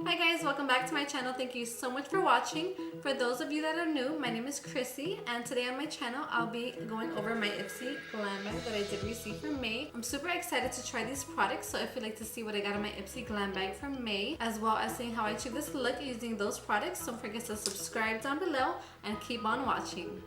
Hi guys, welcome back to my channel. Thank you so much for watching. For those of you that are new, my name is Chrissy, and today on my channel I'll be going over my Ipsy Glam bag that I did receive from May. I'm super excited to try these products, so if you'd like to see what I got in my Ipsy Glam bag from May, as well as seeing how I achieved this look using those products, don't forget to subscribe down below and keep on watching.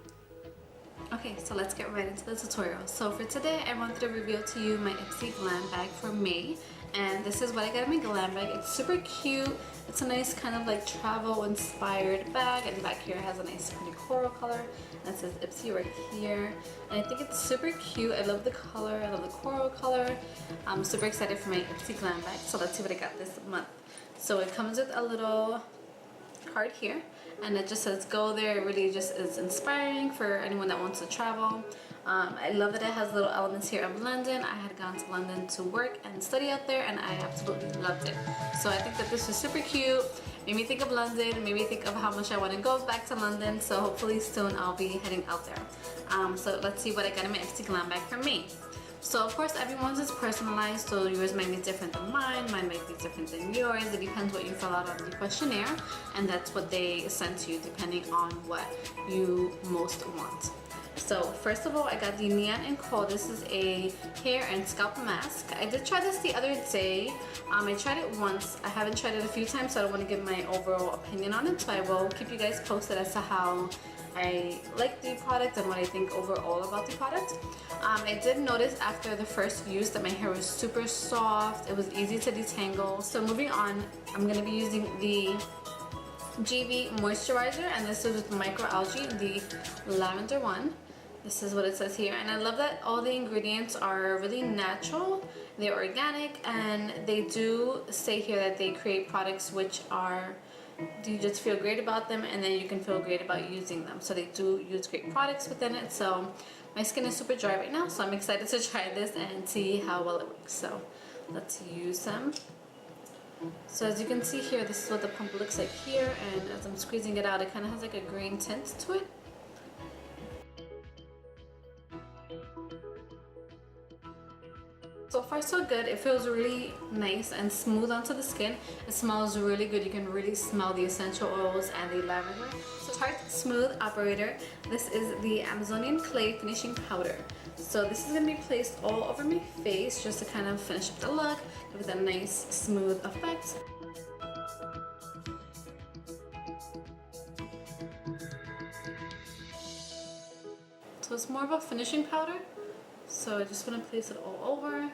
Okay, so let's get right into the tutorial. So for today, I wanted to reveal to you my Ipsy Glam bag from May. And this is what I got in my Glam bag. It's super cute. It's a nice kind of like travel inspired bag. And back here it has a nice pretty coral color. And it says Ipsy right here. And I think it's super cute. I love the color. I love the coral color. I'm super excited for my Ipsy Glam bag. So let's see what I got this month. So it comes with a little card here, and it just says go there. It really just is inspiring for anyone that wants to travel. I love that it has little elements here of London. I had gone to London to work and study out there, and I absolutely loved it. So I think that this was super cute. Made me think of London, made me think of how much I want to go back to London. So hopefully soon I'll be heading out there. So let's see what I got in my Ipsy Glam bag from me. So of course everyone's is personalized, so yours might be different than mine might be different than yours. It depends what you fill out on the questionnaire, and that's what they send to you depending on what you most want. So first of all, I got the Neon and Coal. This is a hair and scalp mask. I did try this the other day. I tried it once. I haven't tried it a few times, so I don't want to give my overall opinion on it, so I will keep you guys posted as to how I like the product and what I think overall about the product. I did notice after the first use that my hair was super soft. It was easy to detangle. So moving on, I'm going to be using the GV moisturizer, and this is with microalgae, the lavender one. This is what it says here, and I love that all the ingredients are really natural, they're organic, and they do say here that they create products which are, you just feel great about them, and then you can feel great about using them. So they do use great products within it. So my skin is super dry right now, so I'm excited to try this and see how well it works. So let's use them. So as you can see here, this is what the pump looks like here, and as I'm squeezing it out, it kind of has like a green tint to it. So far so good. It feels really nice and smooth onto the skin. It smells really good. You can really smell the essential oils and the lavender. So Tarte Smooth Operator. This is the Amazonian Clay Finishing Powder. So this is going to be placed all over my face just to kind of finish up the look with a nice smooth effect. So it's more of a finishing powder. So I just want to place it all over.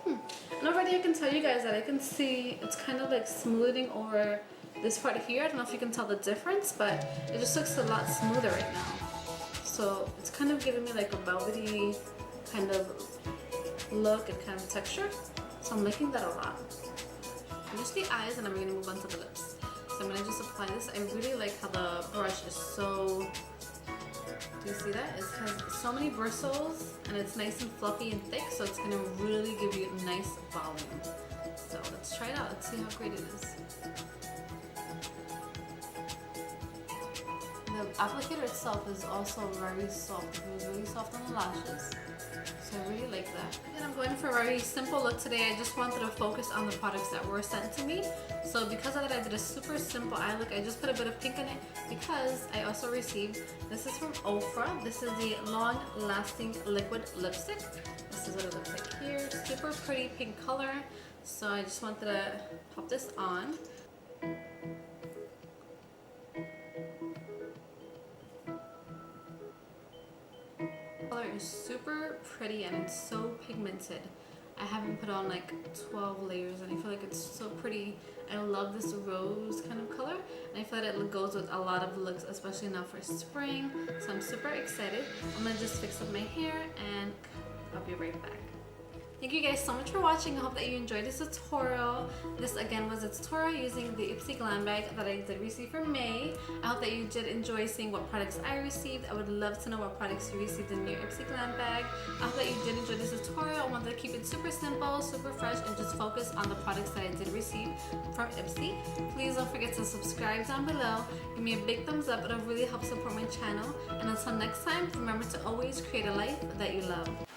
And already I can tell you guys that I can see it's kind of like smoothing over this part here. I don't know if you can tell the difference, but it just looks a lot smoother right now. So it's kind of giving me like a velvety kind of look and kind of texture. So I'm liking that a lot. And just the eyes, and I'm going to move on to the lips. So I'm going to just apply this. I really like how the brush is so... Do you see that? It has so many bristles, and it's nice and fluffy and thick, so it's going to really give you a nice volume. So let's try it out. Let's see how great it is. The applicator itself is also very soft. It was really soft on the lashes, so I really like that. And I'm going for a very simple look today. I just wanted to focus on the products that were sent to me. So because of that, I did a super simple eye look. I just put a bit of pink in it because I also received, this is from Ofra. This is the Long Lasting Liquid Lipstick. This is what it looks like here. Super pretty pink color. So I just wanted to pop this on. The color is super pretty and it's so pigmented. I haven't put on like 12 layers, and I feel like it's so pretty. I love this rose kind of color, and I feel like it goes with a lot of looks, especially now for spring. So I'm super excited. I'm gonna just fix up my hair and I'll be right back. Thank you guys so much for watching. I hope that you enjoyed this tutorial. This again was a tutorial using the Ipsy Glam bag that I did receive from May. I hope that you did enjoy seeing what products I received. I would love to know what products you received in your Ipsy Glam bag. I hope that you did enjoy this tutorial. I wanted to keep it super simple, super fresh, and just focus on the products that I did receive from Ipsy. Please don't forget to subscribe down below. Give me a big thumbs up. It'll really help support my channel. And until next time, remember to always create a life that you love.